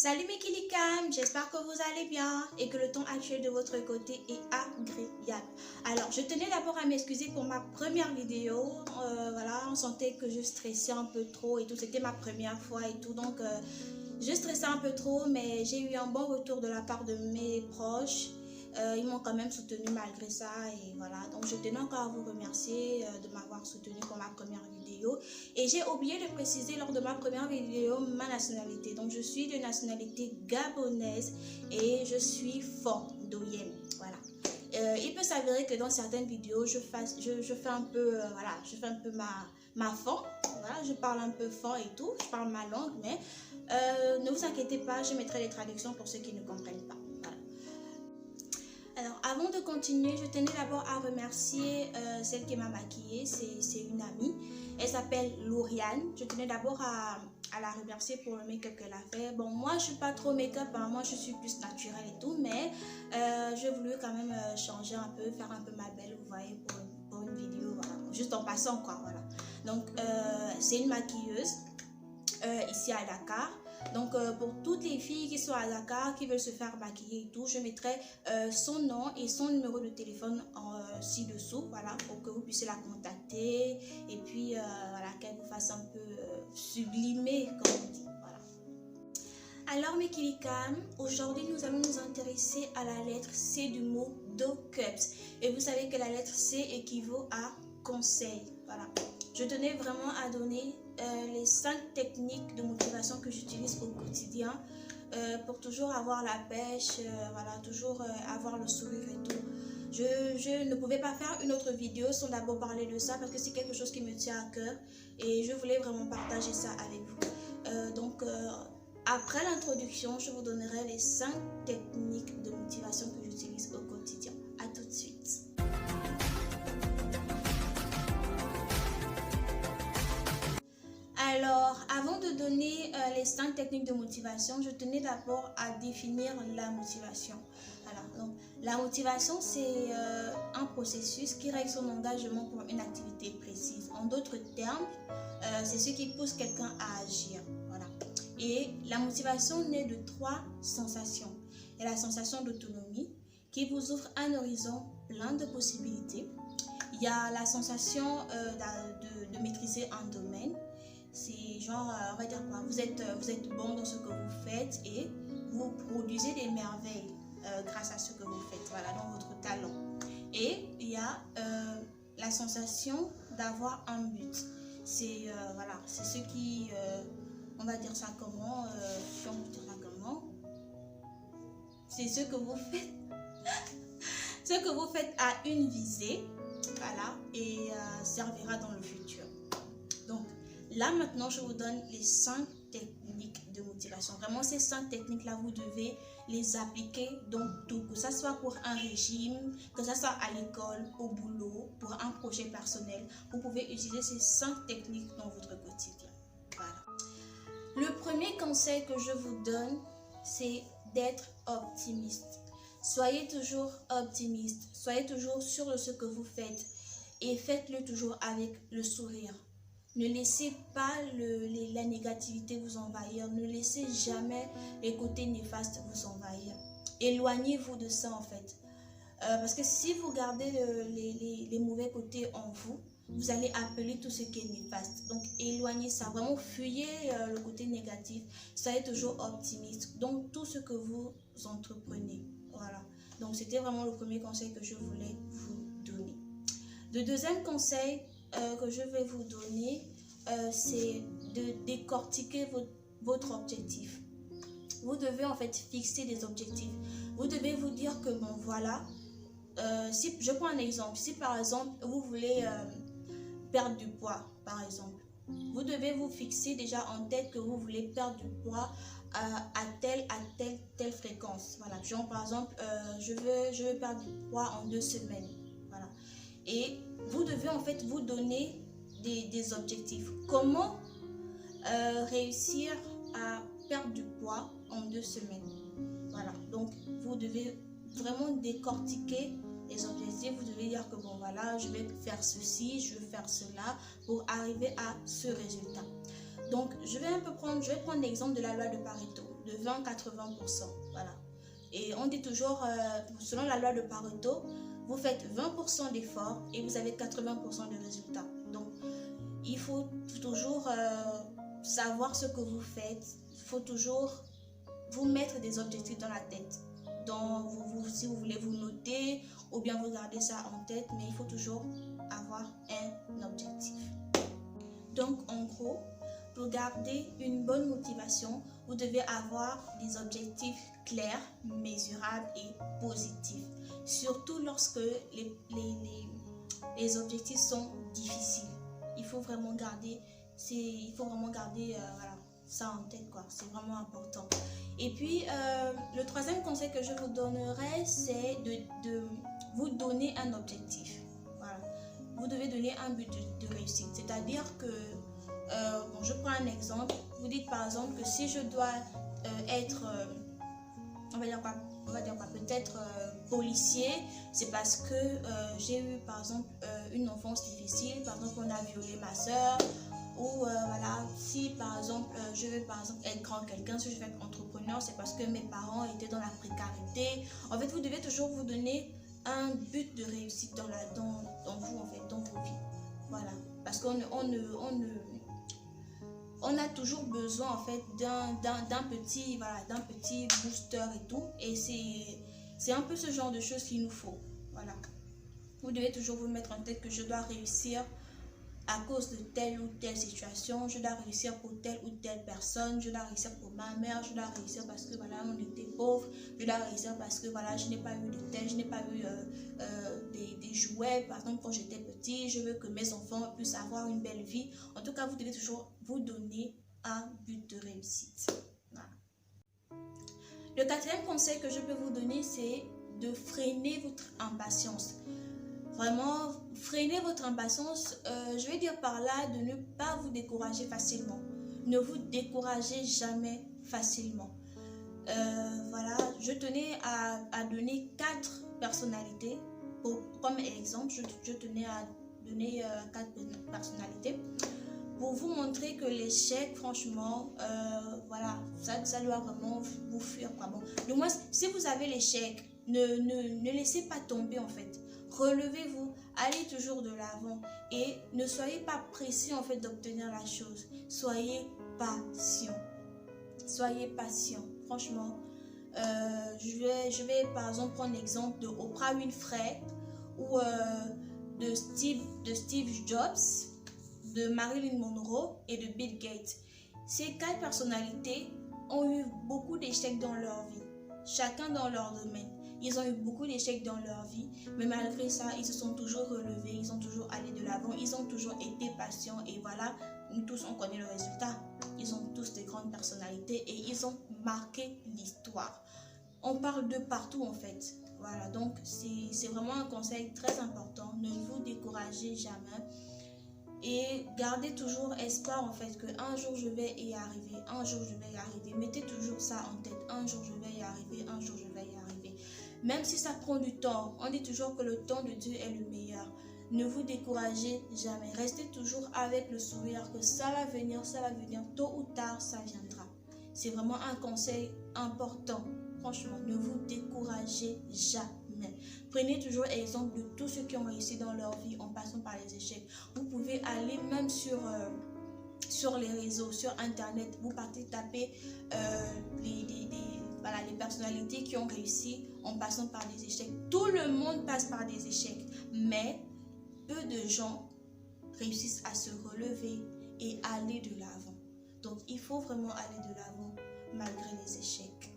Salut mes kilikam, j'espère que vous allez bien et que le temps actuel de votre côté est agréable. Alors, je tenais d'abord à m'excuser pour ma première vidéo. Voilà, on sentait que je stressais un peu trop et tout. C'était ma première fois et tout, donc je stressais un peu trop, mais j'ai eu un bon retour de la part de mes proches. Ils m'ont quand même soutenu malgré ça et voilà. Donc je tenais encore à vous remercier de m'avoir soutenu pour ma première vidéo. Et j'ai oublié de préciser lors de ma première vidéo ma nationalité. Donc je suis de nationalité gabonaise et je suis fondoyenne. Voilà. Il peut s'avérer que dans certaines vidéos je fais un peu voilà, je fais un peu ma fond. Voilà, je parle un peu fort et tout, je parle ma langue, mais ne vous inquiétez pas, je mettrai les traductions pour ceux qui ne comprennent pas. Voilà. Alors, avant de continuer, je tenais d'abord à remercier celle qui m'a maquillée. C'est une amie. Elle s'appelle Lauriane. Je tenais d'abord à la remercier pour le make-up qu'elle a fait. Bon, moi, je suis pas trop make-up. Hein. Moi, je suis plus naturelle et tout. Mais j'ai voulu quand même changer un peu, faire un peu ma belle, vous voyez, pour une vidéo. Voilà. Juste en passant, quoi. Voilà. Donc, c'est une maquilleuse ici à Dakar. Donc pour toutes les filles qui sont à Dakar, qui veulent se faire maquiller et tout, je mettrai son nom et son numéro de téléphone ci-dessous, voilà, pour que vous puissiez la contacter et puis voilà, qu'elle vous fasse un peu sublimer, comme on dit. Voilà. Alors mes kilikam, aujourd'hui nous allons nous intéresser à la lettre C du mot Do Cups. Et vous savez que la lettre C équivaut à conseil. Voilà. Je tenais vraiment à donner les 5 techniques de motivation que j'utilise au quotidien pour toujours avoir la pêche, voilà, toujours avoir le sourire et tout. Je ne pouvais pas faire une autre vidéo sans d'abord parler de ça parce que c'est quelque chose qui me tient à cœur et je voulais vraiment partager ça avec vous. Donc, après l'introduction, je vous donnerai les 5 techniques de motivation que j'utilise au quotidien. À tout de suite. Alors, avant de donner les 5 techniques de motivation, je tenais d'abord à définir la motivation. Alors, donc, la motivation, c'est un processus qui règle son engagement pour une activité précise. En d'autres termes, c'est ce qui pousse quelqu'un à agir. Voilà. Et la motivation naît de 3 sensations. Il y a la sensation d'autonomie qui vous ouvre un horizon plein de possibilités. Il y a la sensation de maîtriser un domaine. C'est genre, on va dire quoi, vous êtes bon dans ce que vous faites et vous produisez des merveilles grâce à ce que vous faites, voilà, dans votre talent. Et il y a la sensation d'avoir un but. C'est voilà, c'est ce qui, on va dire ça comment, c'est ce que vous faites, ce que vous faites a une visée, voilà, et servira dans le futur. Donc, là, maintenant, je vous donne les 5 techniques de motivation. Vraiment, ces 5 techniques-là, vous devez les appliquer dans tout. Que ce soit pour un régime, que ce soit à l'école, au boulot, pour un projet personnel. Vous pouvez utiliser ces 5 techniques dans votre quotidien. Voilà. Le premier conseil que je vous donne, c'est d'être optimiste. Soyez toujours optimiste. Soyez toujours sûr de ce que vous faites. Et faites-le toujours avec le sourire. Ne laissez pas la négativité vous envahir. Ne laissez jamais les côtés néfastes vous envahir. Éloignez-vous de ça en fait. Parce que si vous gardez les mauvais côtés en vous, vous allez appeler tout ce qui est néfaste. Donc éloignez ça. Vraiment fuyez le côté négatif. Soyez toujours optimiste. Donc tout ce que vous entreprenez. Voilà. Donc c'était vraiment le premier conseil que je voulais vous donner. Le deuxième conseil que je vais vous donner, c'est de décortiquer votre objectif. Vous devez en fait fixer des objectifs. Vous devez vous dire que bon voilà, si je prends un exemple, si par exemple vous voulez perdre du poids, par exemple, vous devez vous fixer déjà en tête que vous voulez perdre du poids à telle fréquence. Voilà, genre par exemple, je veux perdre du poids en 2 semaines. Voilà. Et vous devez en fait vous donner des objectifs. Comment réussir à perdre du poids en 2 semaines? Voilà, donc vous devez vraiment décortiquer les objectifs. Vous devez dire que bon voilà, je vais faire ceci, je vais faire cela pour arriver à ce résultat. Donc je vais prendre l'exemple de la loi de Pareto, de 20-80%. Voilà. Et on dit toujours, selon la loi de Pareto, vous faites 20% d'efforts et vous avez 80% de résultats. Donc, il faut toujours savoir ce que vous faites. Il faut toujours vous mettre des objectifs dans la tête. Donc, si vous voulez vous noter ou bien vous gardez ça en tête, mais il faut toujours avoir un objectif. Donc, en gros, pour garder une bonne motivation, vous devez avoir des objectifs clairs, mesurables et positifs. Surtout lorsque les objectifs sont difficiles. Il faut vraiment garder, voilà, ça en tête, quoi. C'est vraiment important. Et puis, le troisième conseil que je vous donnerai, c'est de vous donner un objectif. Voilà. Vous devez donner un but de réussite. C'est-à-dire que, bon, je prends un exemple. Vous dites par exemple que si je dois être, on va dire quoi, peut-être policier, c'est parce que j'ai eu par exemple une enfance difficile. Par exemple, on a violé ma soeur. Ou voilà, si par exemple je veux par exemple être grand quelqu'un, si je veux être entrepreneur, c'est parce que mes parents étaient dans la précarité. En fait, vous devez toujours vous donner un but de réussite dans vous, en fait, dans vos vies. Voilà, parce qu'on a toujours besoin en fait d'un petit booster et tout, et c'est un peu ce genre de choses qu'il nous faut. Voilà, vous devez toujours vous mettre en tête que je dois réussir à cause de telle ou telle situation, je dois réussir pour telle ou telle personne, je dois réussir pour ma mère, je dois réussir parce que voilà, on était pauvre, je dois réussir parce que voilà, je n'ai pas eu de tel, je n'ai pas eu des jouets, par exemple quand j'étais petit, je veux que mes enfants puissent avoir une belle vie. En tout cas, vous devez toujours vous donner un but de réussite. Voilà. Le quatrième conseil que je peux vous donner, c'est de freiner votre impatience. Vraiment, freiner votre impatience, je vais dire par là de ne pas vous décourager facilement. Ne vous découragez jamais facilement. Voilà, je tenais à donner 4 personnalités. Comme exemple, je tenais à donner 4 personnalités pour vous montrer que l'échec, franchement, voilà, ça doit vraiment vous fuir. Bon, du moins, si vous avez l'échec, ne laissez pas tomber en fait. Relevez-vous, allez toujours de l'avant et ne soyez pas pressé en fait d'obtenir la chose. Soyez patient. Soyez patient. Franchement, je vais par exemple prendre l'exemple de Oprah Winfrey ou de Steve Jobs, de Marilyn Monroe et de Bill Gates. Ces 4 personnalités ont eu beaucoup d'échecs dans leur vie, chacun dans leur domaine. Ils ont eu beaucoup d'échecs dans leur vie, mais malgré ça, ils se sont toujours relevés, ils ont toujours allé de l'avant, ils ont toujours été patients et voilà, nous tous on connaît le résultat. Ils ont tous des grandes personnalités et ils ont marqué l'histoire. On parle de partout en fait. Voilà, donc c'est vraiment un conseil très important. Ne vous découragez jamais et gardez toujours espoir en fait qu'un jour je vais y arriver, un jour je vais y arriver. Mettez toujours ça en tête, un jour je vais y arriver, un jour je vais y arriver. Même si ça prend du temps, on dit toujours que le temps de Dieu est le meilleur. Ne vous découragez jamais. Restez toujours avec le sourire que ça va venir, tôt ou tard, ça viendra. C'est vraiment un conseil important. Franchement, ne vous découragez jamais. Prenez toujours exemple de tous ceux qui ont réussi dans leur vie en passant par les échecs. Vous pouvez aller même sur les réseaux, sur internet, vous partez taper les personnalités qui ont réussi en passant par des échecs. Tout le monde passe par des échecs, mais peu de gens réussissent à se relever et aller de l'avant. Donc il faut vraiment aller de l'avant malgré les échecs.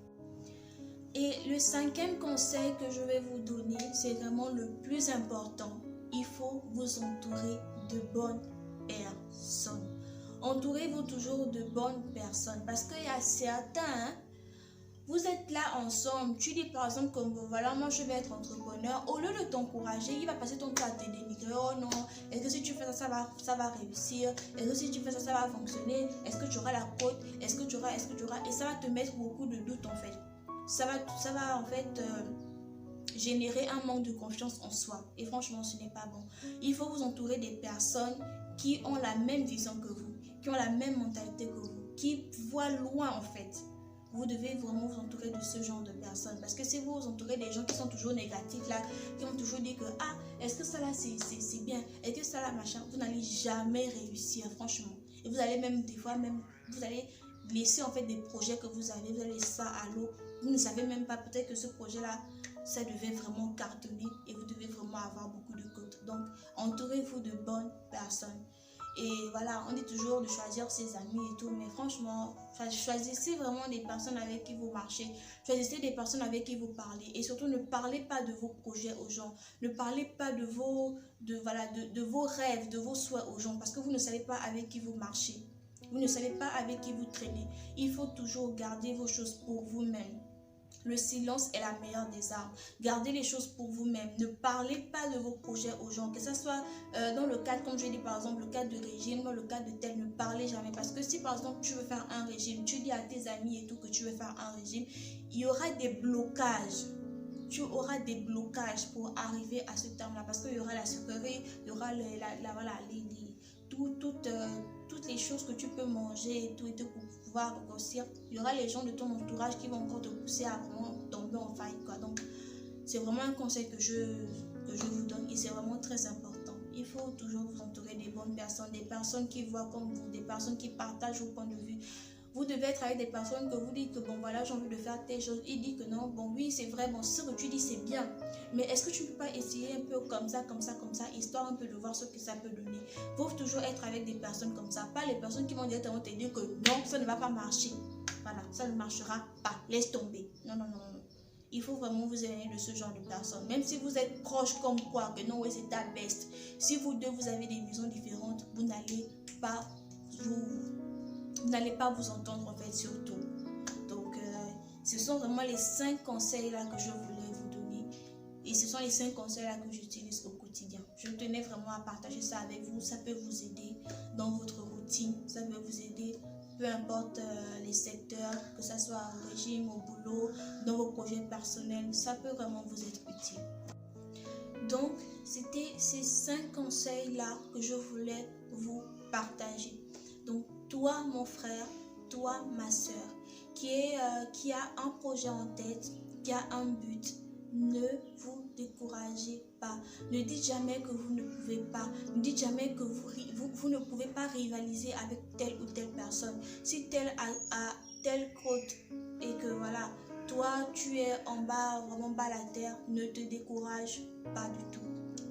Et le 5e conseil que je vais vous donner, c'est vraiment le plus important. Il faut vous entourer de bonnes personnes. Entourez-vous toujours de bonnes personnes parce qu'il y a certains, vous êtes là ensemble, tu dis par exemple comme voilà, moi je vais être entrepreneur, au lieu de t'encourager, il va passer ton temps à te dénigrer. Oh non, est-ce que si tu fais ça, ça va réussir? Est-ce que si tu fais ça, ça va fonctionner? Est-ce que tu auras la cote? Est-ce que tu auras? Et ça va te mettre beaucoup de doutes en fait. Ça va en fait générer un manque de confiance en soi. Et franchement, ce n'est pas bon. Il faut vous entourer des personnes qui ont la même vision que vous, qui ont la même mentalité que vous, qui voient loin en fait. vous devez vraiment vous entourer de ce genre de personnes. Parce que si vous vous entourez des gens qui sont toujours négatifs, là, qui vont toujours dire que, ah, est-ce que ça là, c'est bien, est-ce que ça là, machin, vous n'allez jamais réussir, franchement. Et vous allez même, des fois, même, vous allez laisser en fait des projets que vous avez laisser ça à l'eau. Vous ne savez même pas, peut-être que ce projet-là, ça devait vraiment cartonner et vous devez vraiment avoir beaucoup de côtes. Donc, entourez-vous de bonnes personnes. Et voilà, on dit toujours de choisir ses amis et tout, mais franchement, choisissez vraiment des personnes avec qui vous marchez, choisissez des personnes avec qui vous parlez, et surtout ne parlez pas de vos projets aux gens, ne parlez pas de vos rêves, de vos souhaits aux gens, parce que vous ne savez pas avec qui vous marchez, vous ne savez pas avec qui vous traînez. Il faut toujours garder vos choses pour vous-même. Le silence est la meilleure des armes. Gardez les choses pour vous-même. Ne parlez pas de vos projets aux gens. Que ce soit dans le cadre, comme je dis par exemple, le cadre de régime, dans le cadre de tel, ne parlez jamais. Parce que si par exemple tu veux faire un régime, tu dis à tes amis et tout que tu veux faire un régime, il y aura des blocages. Tu auras des blocages pour arriver à ce terme-là. Parce qu'il y aura la sucrerie, il y aura toutes les choses que tu peux manger et tout pour pouvoir grossir. Il y aura les gens de ton entourage qui vont encore te pousser à vraiment tomber en faillite, quoi. Donc c'est vraiment un conseil que je vous donne et c'est vraiment très important. Il faut toujours vous entourer des bonnes personnes, des personnes qui voient comme vous, des personnes qui partagent vos points de vue. Vous devez être avec des personnes que vous dites que bon voilà, j'ai envie de faire telle chose. Il dit que non, bon oui c'est vrai, bon ce que tu dis c'est bien. Mais est-ce que tu ne peux pas essayer un peu comme ça, histoire un peu de voir ce que ça peut donner. Il faut toujours être avec des personnes comme ça, pas les personnes qui vont directement te dire que non, ça ne va pas marcher. Voilà, ça ne marchera pas, laisse tomber. Non, non, non, non. Il faut vraiment vous éloigner de ce genre de personnes. Même si vous êtes proches comme quoi, que non, oui c'est ta best. Si vous deux, vous avez des visions différentes, vous n'allez pas vous entendre en fait surtout. Donc ce sont vraiment les 5 conseils là que je voulais vous donner et ce sont les 5 conseils là que j'utilise au quotidien. Je tenais vraiment à partager ça avec vous. Ça peut vous aider dans votre routine, ça peut vous aider peu importe les secteurs, que ce soit au régime, au boulot, dans vos projets personnels, ça peut vraiment vous être utile. Donc c'était ces 5 conseils là que je voulais vous partager. Donc toi mon frère, toi ma soeur, qui a un projet en tête, qui a un but, ne vous découragez pas. Ne dites jamais que vous ne pouvez pas. Ne dites jamais que vous ne pouvez pas rivaliser avec telle ou telle personne. Si telle a telle côte et que voilà, toi tu es en bas, vraiment bas la terre, ne te décourage pas du tout.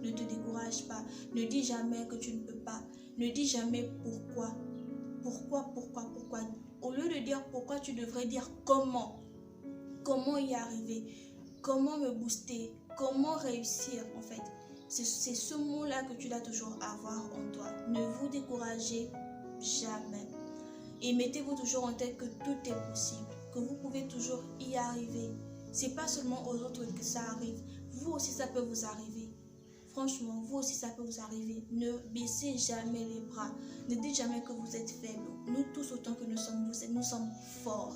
Ne te décourage pas. Ne dis jamais que tu ne peux pas. Ne dis jamais pourquoi. Pourquoi. Au lieu de dire pourquoi, tu devrais dire comment. Comment y arriver. Comment me booster. Comment réussir en fait. C'est ce mot-là que tu dois toujours avoir en toi. Ne vous découragez jamais. Et mettez-vous toujours en tête que tout est possible. Que vous pouvez toujours y arriver. C'est pas seulement aux autres que ça arrive. Vous aussi ça peut vous arriver. Franchement, vous aussi ça peut vous arriver. Ne baissez jamais les bras. Ne dites jamais que vous êtes faible. Nous tous autant que nous sommes forts.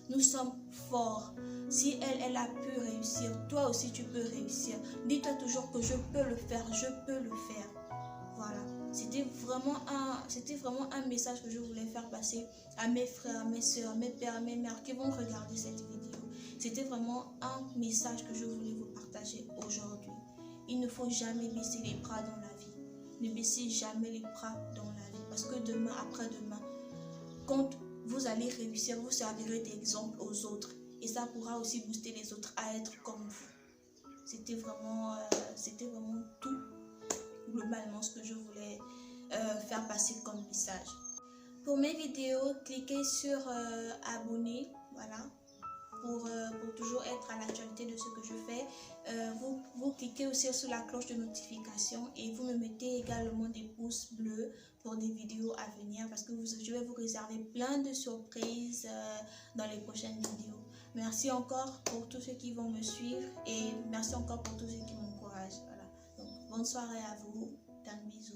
Nous sommes forts. Si elle a pu réussir, toi aussi tu peux réussir. Dis-toi toujours que je peux le faire, je peux le faire. Voilà. C'était vraiment un message que je voulais faire passer à mes frères, à mes soeurs, à mes pères, à mes mères qui vont regarder cette vidéo. C'était vraiment un message que je voulais vous partager aujourd'hui. Il ne faut jamais baisser les bras dans la vie. Ne baissez jamais les bras dans la vie. Parce que demain, après-demain, quand vous allez réussir, vous servirez d'exemple aux autres. Et ça pourra aussi booster les autres à être comme vous. C'était vraiment tout, globalement, ce que je voulais faire passer comme message. Pour mes vidéos, cliquez sur abonner, voilà. Pour toujours être à l'actualité de ce que je fais. Vous cliquez aussi sur la cloche de notification et vous me mettez également des pouces bleus pour des vidéos à venir parce que je vais vous réserver plein de surprises dans les prochaines vidéos. Merci encore pour tous ceux qui vont me suivre et merci encore pour tous ceux qui m'encouragent. Voilà. Donc, bonne soirée à vous. Un bisou.